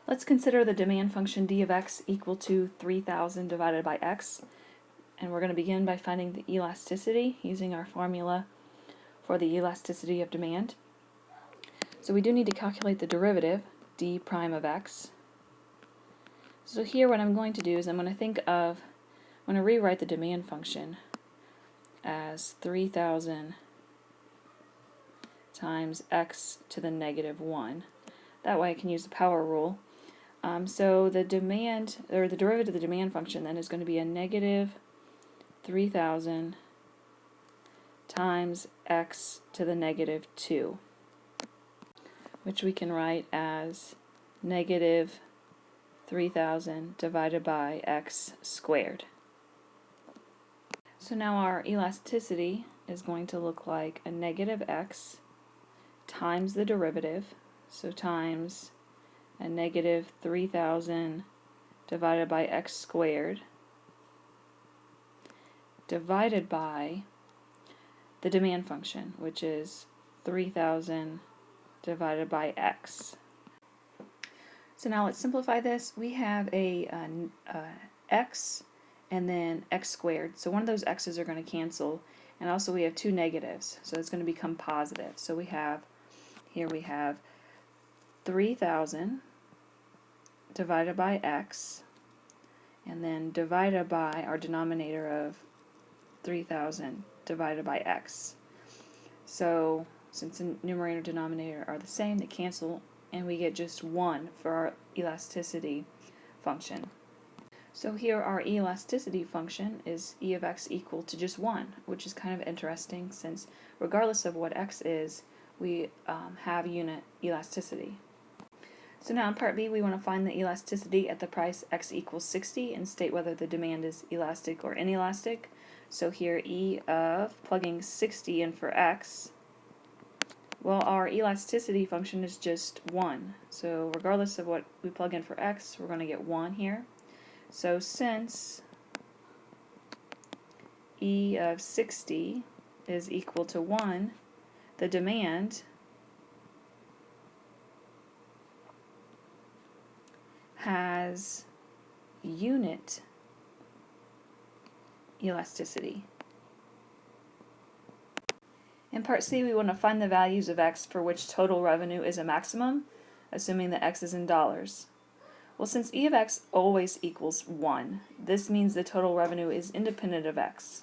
Let's consider the demand function d of x equal to 3,000 divided by x. And we're going to begin by finding the elasticity using our formula for the elasticity of demand. So we do need to calculate the derivative, d prime of x. So here what I'm going to do is I'm going to rewrite the demand function as 3,000 times x to the negative 1. That way I can use the power rule. So the derivative of the demand function then is going to be a negative 3,000 times x to the negative 2, which we can write as negative 3,000 divided by x squared. So now our elasticity is going to look like a negative x times the derivative, so times a negative 3,000 divided by x squared divided by the demand function, which is 3,000 divided by x. So now let's simplify this. We have a x and then x squared. So one of those x's are going to cancel, and also we have two negatives, so it's going to become positive. So we have 3,000 divided by x, and then divided by our denominator of 3,000 divided by x. So since the numerator and denominator are the same, they cancel, and we get just 1 for our elasticity function. So here our elasticity function is e of x equal to just 1, which is kind of interesting since regardless of what x is, we have unit elasticity. So now in part B we want to find the elasticity at the price x equals 60 and state whether the demand is elastic or inelastic. So here e of plugging 60 in for x, well, our elasticity function is just 1. So regardless of what we plug in for x, we're going to get 1 here. So since e of 60 is equal to 1, the demand has unit elasticity. In part C, we want to find the values of x for which total revenue is a maximum, assuming that x is in dollars. Well, since e of x always equals 1, this means the total revenue is independent of x.